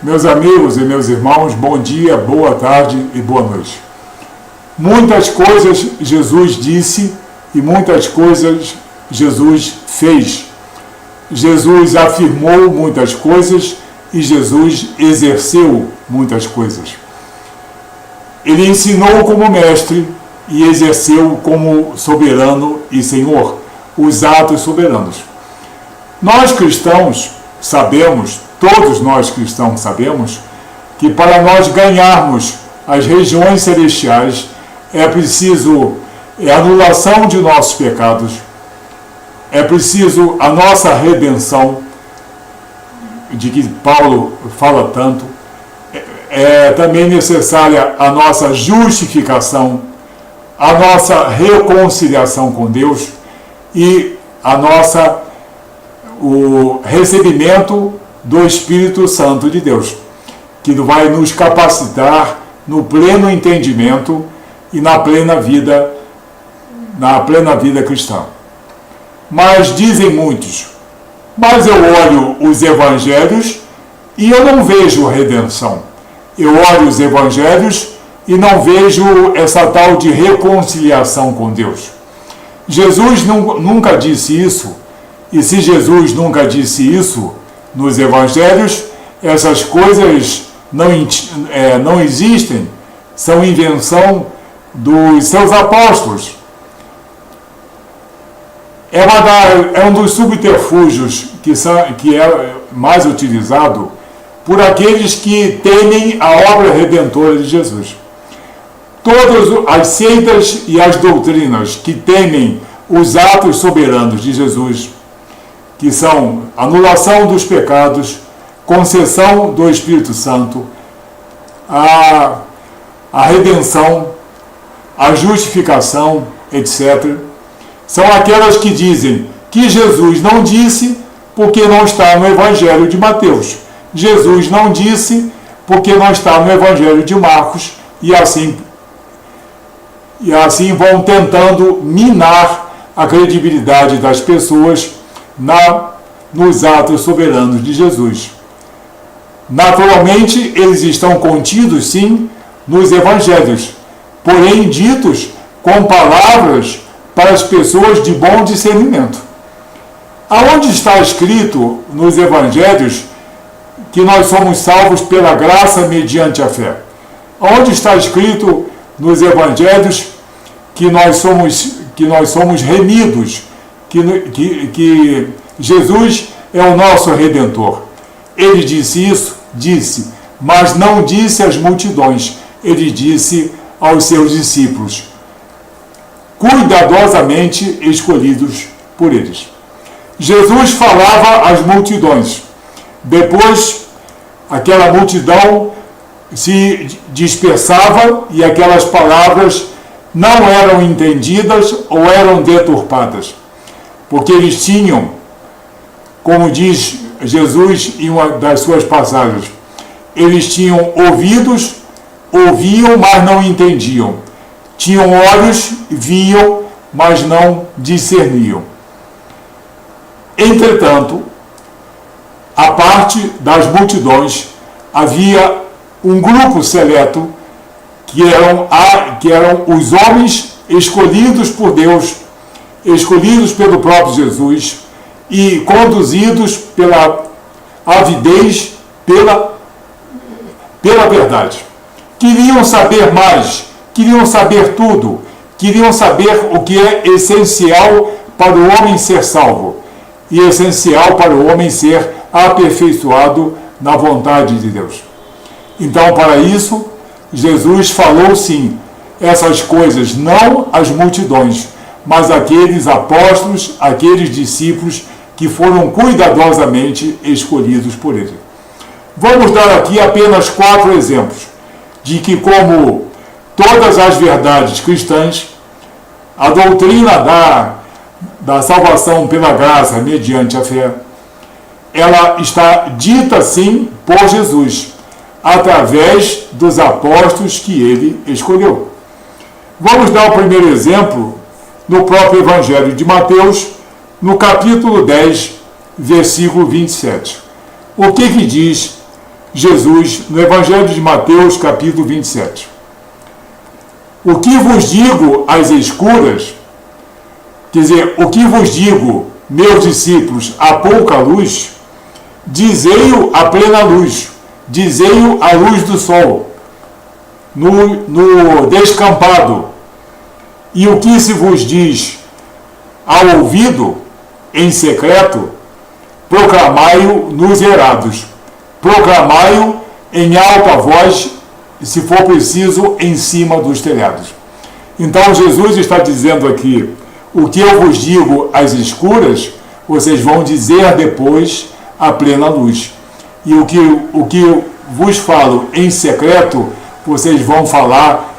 Meus amigos e meus irmãos, bom dia, boa tarde e boa noite. Muitas coisas Jesus disse e muitas coisas Jesus fez. Jesus afirmou muitas coisas e Jesus exerceu muitas coisas. Ele ensinou como mestre e exerceu como soberano e Senhor os atos soberanos. Nós cristãos sabemos, todos nós cristãos sabemos, que para nós ganharmos as regiões celestiais é preciso a anulação de nossos pecados, é preciso a nossa redenção, de que Paulo fala tanto, é também necessária a nossa justificação, a nossa reconciliação com Deus e o recebimento do Espírito Santo de Deus, que vai nos capacitar no pleno entendimento e na plena vida cristã. Mas dizem muitos, mas eu olho os evangelhos e eu não vejo redenção. Eu olho os evangelhos e não vejo essa tal de reconciliação com Deus. Jesus nunca disse isso, e se Jesus nunca disse isso nos evangelhos, essas coisas não existem, são invenção dos seus apóstolos. É um dos subterfúgios que é mais utilizado por aqueles que temem a obra redentora de Jesus. Todas as seitas e as doutrinas que temem os atos soberanos de Jesus, que são anulação dos pecados, concessão do Espírito Santo, a redenção, a justificação, etc., são aquelas que dizem que Jesus não disse porque não está no Evangelho de Mateus. Jesus não disse porque não está no Evangelho de Marcos, e assim vão tentando minar a credibilidade das pessoas nos atos soberanos de Jesus. Naturalmente, eles estão contidos, sim, nos evangelhos, porém ditos com palavras para as pessoas de bom discernimento. Aonde está escrito nos evangelhos que nós somos salvos pela graça mediante a fé? Aonde está escrito nos evangelhos que nós somos remidos, que Jesus é o nosso Redentor? Ele disse isso? Disse, mas não disse às multidões, ele disse aos seus discípulos, cuidadosamente escolhidos por eles. Jesus falava às multidões, depois aquela multidão se dispersava e aquelas palavras não eram entendidas ou eram deturpadas, porque eles tinham, como diz Jesus em uma das suas passagens, eles tinham ouvidos, ouviam, mas não entendiam. Tinham olhos, viam, mas não discerniam. Entretanto, à parte das multidões, havia um grupo seleto que eram os homens escolhidos por Deus, escolhidos pelo próprio Jesus e conduzidos pela avidez, pela verdade. Queriam saber mais, queriam saber tudo, queriam saber o que é essencial para o homem ser salvo e essencial para o homem ser aperfeiçoado na vontade de Deus. Então, para isso, Jesus falou sim essas coisas, não às multidões, mas àqueles apóstolos, àqueles discípulos que foram cuidadosamente escolhidos por ele. Vamos dar aqui apenas 4 exemplos de que, como todas as verdades cristãs, a doutrina da salvação pela graça mediante a fé, ela está dita sim por Jesus, através dos apóstolos que ele escolheu. Vamos dar o primeiro exemplo no próprio Evangelho de Mateus, no capítulo 10, versículo 27. O que diz Jesus no Evangelho de Mateus, capítulo 27. O que vos digo às escuras, quer dizer, o que vos digo, meus discípulos, a pouca luz, dizei-o à plena luz, dizei-o à luz do sol, no descampado. E o que se vos diz ao ouvido, em secreto, proclamai-o nos eirados, proclamai-o em alta voz, se for preciso, em cima dos telhados. Então Jesus está dizendo aqui, o que eu vos digo às escuras, vocês vão dizer depois à plena luz. E o que eu vos falo em secreto, vocês vão falar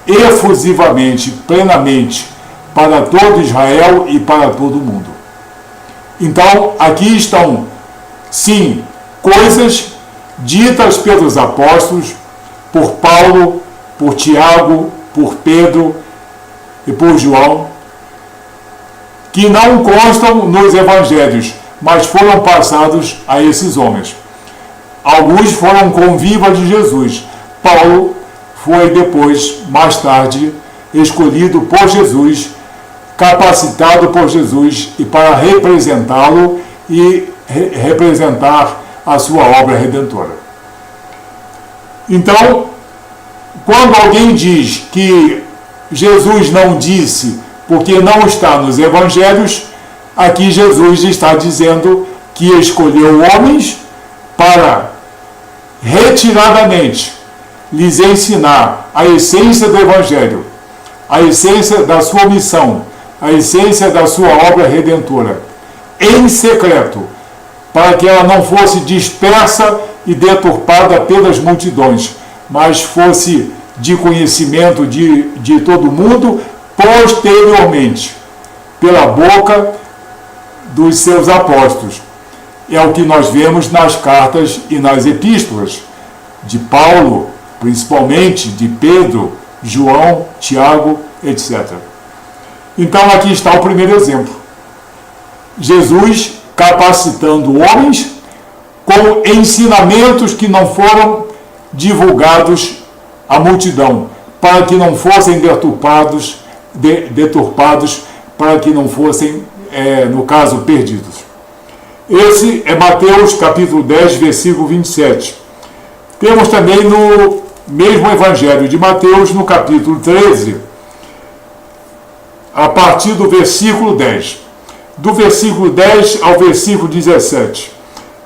efusivamente, plenamente, para todo Israel e para todo o mundo. Então, aqui estão, sim, coisas ditas pelos apóstolos, por Paulo, por Tiago, por Pedro e por João, que não constam nos evangelhos, mas foram passados a esses homens. Alguns foram convivas de Jesus. Paulo foi depois, mais tarde, escolhido por Jesus, capacitado por Jesus e para representá-lo e representar a sua obra redentora. Então, quando alguém diz que Jesus não disse porque não está nos evangelhos, aqui Jesus está dizendo que escolheu homens para retiradamente lhes ensinar a essência do evangelho, a essência da sua missão, a essência da sua obra redentora, em secreto, para que ela não fosse dispersa e deturpada pelas multidões, mas fosse de conhecimento de todo mundo, posteriormente, pela boca dos seus apóstolos. É o que nós vemos nas cartas e nas epístolas de Paulo, principalmente de Pedro, João, Tiago, etc. Então aqui está o primeiro exemplo. Jesus capacitando homens com ensinamentos que não foram divulgados à multidão, para que não fossem deturpados, para que não fossem, no caso, perdidos. Esse é Mateus capítulo 10, versículo 27. Temos também no mesmo Evangelho de Mateus, no capítulo 13, a partir do versículo 10. Do versículo 10 ao versículo 17.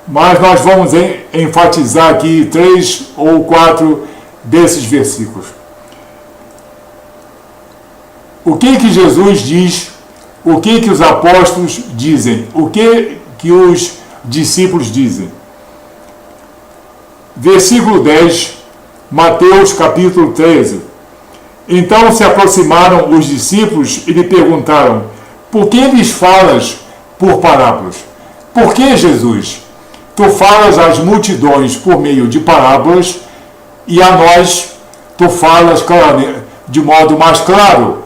Mas nós vamos enfatizar aqui 3 ou 4 desses versículos. O que Jesus diz, o que os apóstolos dizem, o que os discípulos dizem. Versículo 10, Mateus capítulo 13. Então se aproximaram os discípulos e lhe perguntaram: por que lhes falas por parábolas? Por que, Jesus? Tu falas às multidões por meio de parábolas e a nós tu falas de modo mais claro.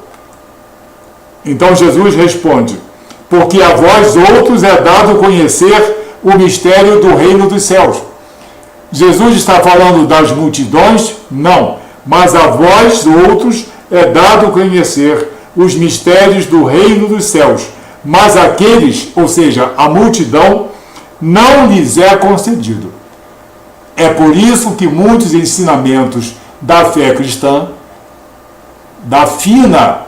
Então Jesus responde: porque a vós outros é dado conhecer o mistério do reino dos céus. Jesus está falando das multidões? Não. Mas a vós outros é dado conhecer os mistérios do reino dos céus. Mas aqueles, ou seja, a multidão, não lhes é concedido. É por isso que muitos ensinamentos da fé cristã, da fina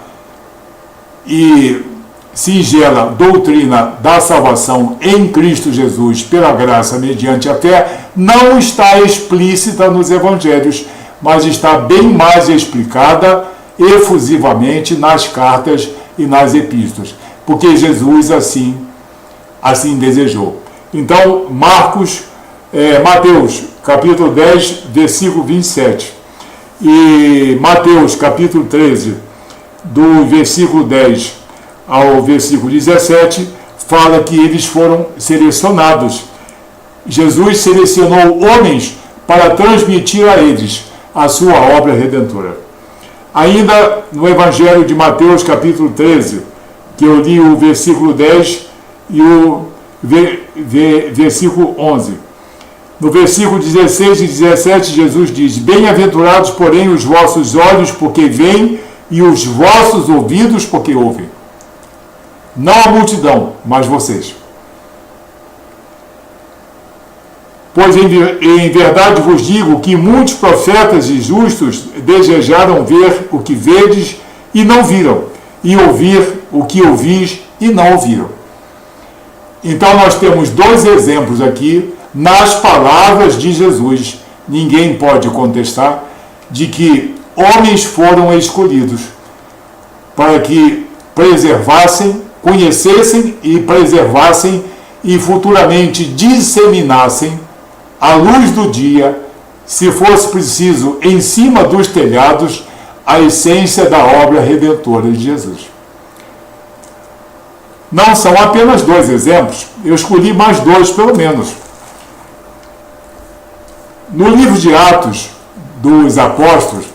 e singela doutrina da salvação em Cristo Jesus pela graça mediante a fé, não está explícita nos evangelhos, mas está bem mais explicada efusivamente nas cartas e nas epístolas, porque Jesus assim desejou. Então, Mateus capítulo 10, versículo 27 e Mateus capítulo 13, do versículo 10 ao versículo 17, fala que eles foram selecionados. Jesus selecionou homens para transmitir a eles a sua obra redentora. Ainda no Evangelho de Mateus capítulo 13, que eu li o versículo 10 e o versículo 11. No versículo 16 e 17, Jesus diz: bem-aventurados, porém, os vossos olhos, porque veem, e os vossos ouvidos, porque ouvem. Não a multidão, mas vocês. Pois em verdade vos digo que muitos profetas e justos desejaram ver o que vedes e não viram, e ouvir o que ouvis e não ouviram. Então nós temos dois exemplos aqui nas palavras de Jesus, ninguém pode contestar, de que homens foram escolhidos para que preservassem, conhecessem e preservassem e futuramente disseminassem à luz do dia, se fosse preciso, em cima dos telhados, a essência da obra redentora de Jesus. Não são apenas dois exemplos, eu escolhi mais dois pelo menos. No livro de Atos dos Apóstolos,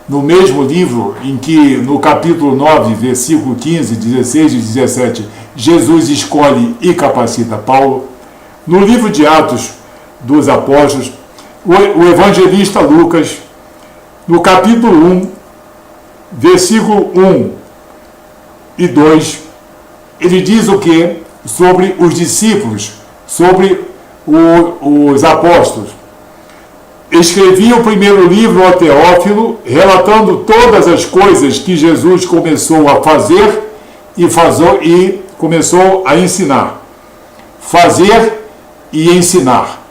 no mesmo livro em que, no capítulo 9, versículo 15, 16 e 17, Jesus escolhe e capacita Paulo, no livro de Atos dos Apóstolos, o evangelista Lucas, no capítulo 1, versículo 1 e 2, ele diz o que? Sobre os discípulos, sobre os apóstolos. Escrevi o primeiro livro ao Teófilo, relatando todas as coisas que Jesus começou a fazer e começou a ensinar. Fazer e ensinar.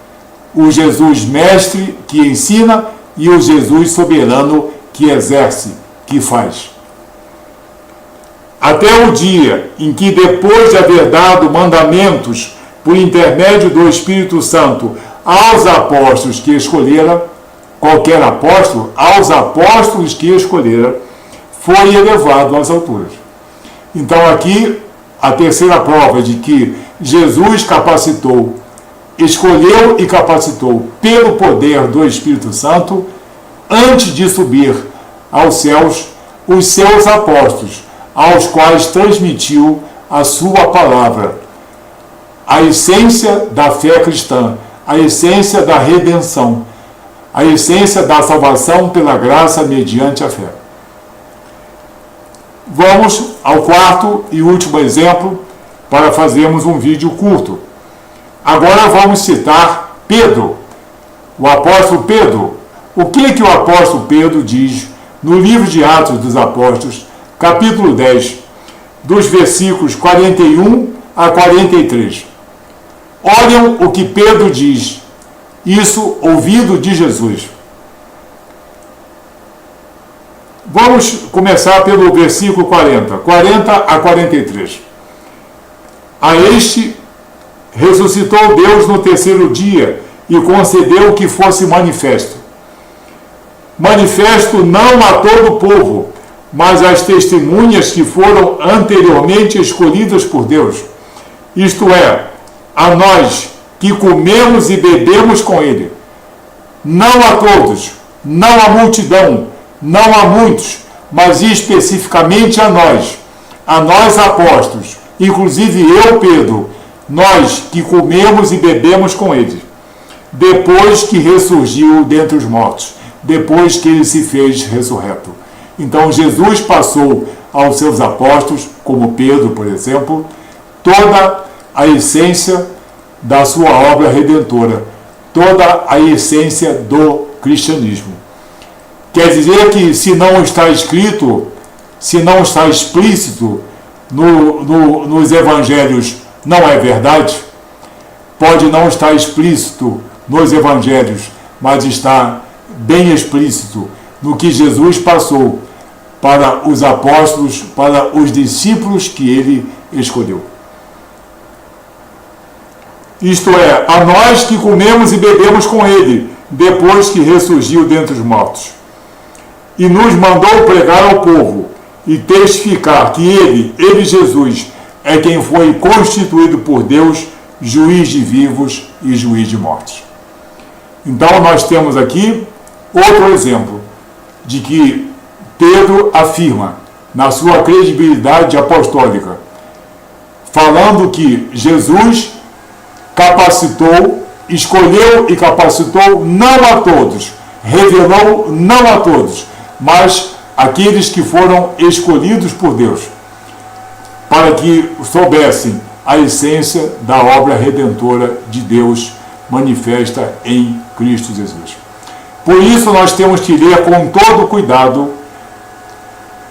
O Jesus mestre que ensina e o Jesus soberano que exerce, que faz. Até o dia em que, depois de haver dado mandamentos por intermédio do Espírito Santo aos apóstolos que escolhera, qualquer apóstolo, aos apóstolos que escolhera, foi elevado às alturas. Então aqui a terceira prova de que Jesus capacitou, escolheu e capacitou pelo poder do Espírito Santo, antes de subir aos céus, os seus apóstolos, aos quais transmitiu a sua palavra, a essência da fé cristã, a essência da redenção, a essência da salvação pela graça mediante a fé. Vamos ao quarto e último exemplo para fazermos um vídeo curto. Agora vamos citar Pedro, o apóstolo Pedro. O que o apóstolo Pedro diz no livro de Atos dos Apóstolos, capítulo 10, dos versículos 41 a 43. Olhem o que Pedro diz, isso ouvido de Jesus. Vamos começar pelo versículo 40 a 43. A este ressuscitou Deus no terceiro dia e concedeu que fosse manifesto. Manifesto não a todo o povo, mas às testemunhas que foram anteriormente escolhidas por Deus. Isto é, a nós que comemos e bebemos com ele. Não a todos, não a multidão, não a muitos, mas especificamente a nós apóstolos, inclusive eu, Pedro, nós que comemos e bebemos com ele, depois que ressurgiu dentre os mortos, depois que ele se fez ressurreto. Então Jesus passou aos seus apóstolos, como Pedro, por exemplo, toda a essência da sua obra redentora, toda a essência do cristianismo. Quer dizer que se não está escrito, se não está explícito nos evangelhos, não é verdade? Pode não estar explícito nos evangelhos, mas está bem explícito no que Jesus passou para os apóstolos, para os discípulos que ele escolheu. Isto é, a nós que comemos e bebemos com ele, depois que ressurgiu dentre os mortos. E nos mandou pregar ao povo e testificar que ele Jesus, é quem foi constituído por Deus, juiz de vivos e juiz de mortos. Então nós temos aqui outro exemplo de que Pedro afirma, na sua credibilidade apostólica, falando que Jesus capacitou escolheu e capacitou não a todos, revelou não a todos, mas aqueles que foram escolhidos por Deus, para que soubessem a essência da obra redentora de Deus manifesta em Cristo Jesus. Por isso nós temos que ler com todo cuidado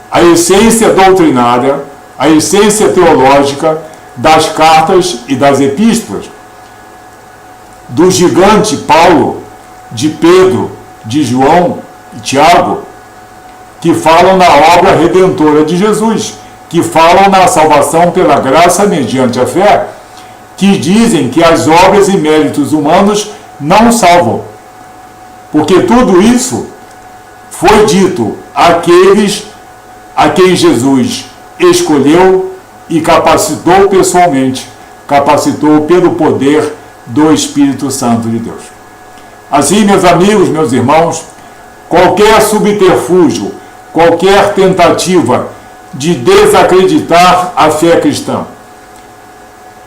a essência doutrinária, a essência teológica das cartas e das epístolas, do gigante Paulo, de Pedro, de João e Tiago, que falam na obra redentora de Jesus, que falam na salvação pela graça mediante a fé, que dizem que as obras e méritos humanos não salvam, porque tudo isso foi dito àqueles a quem Jesus escolheu e capacitou pessoalmente, capacitou pelo poder do Espírito Santo de Deus. Assim, meus amigos, meus irmãos, qualquer subterfúgio, qualquer tentativa de desacreditar a fé cristã,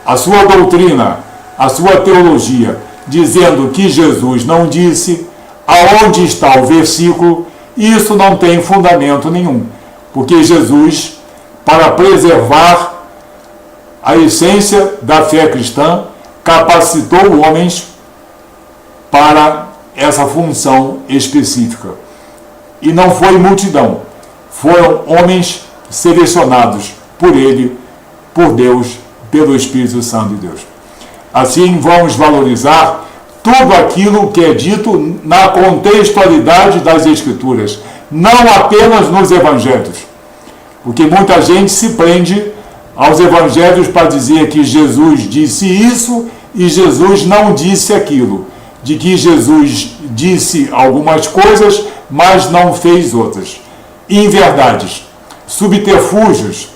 a sua doutrina, a sua teologia, dizendo que Jesus não disse, aonde está o versículo, isso não tem fundamento nenhum, porque Jesus, para preservar a essência da fé cristã, capacitou homens para essa função específica. E não foi multidão, foram homens selecionados por ele, por Deus, pelo Espírito Santo de Deus. Assim, vamos valorizar tudo aquilo que é dito na contextualidade das Escrituras, não apenas nos Evangelhos, porque muita gente se prende aos Evangelhos para dizer que Jesus disse isso e Jesus não disse aquilo, de que Jesus disse algumas coisas, mas não fez outras. Inverdades, subterfúgios,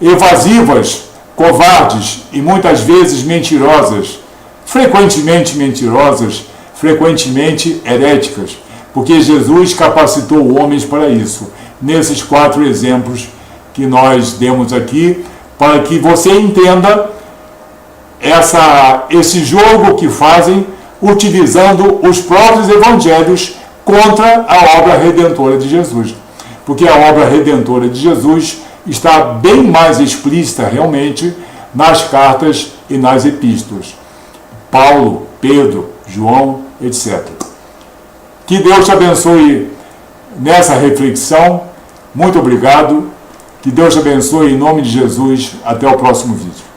evasivas, covardes e muitas vezes mentirosas, frequentemente heréticas, porque Jesus capacitou homens para isso, nesses 4 exemplos que nós demos aqui, para que você entenda esse jogo que fazem utilizando os próprios evangelhos contra a obra redentora de Jesus. Porque a obra redentora de Jesus está bem mais explícita realmente nas cartas e nas epístolas. Paulo, Pedro, João, etc. Que Deus te abençoe nessa reflexão. Muito obrigado. Que Deus te abençoe em nome de Jesus. Até o próximo vídeo.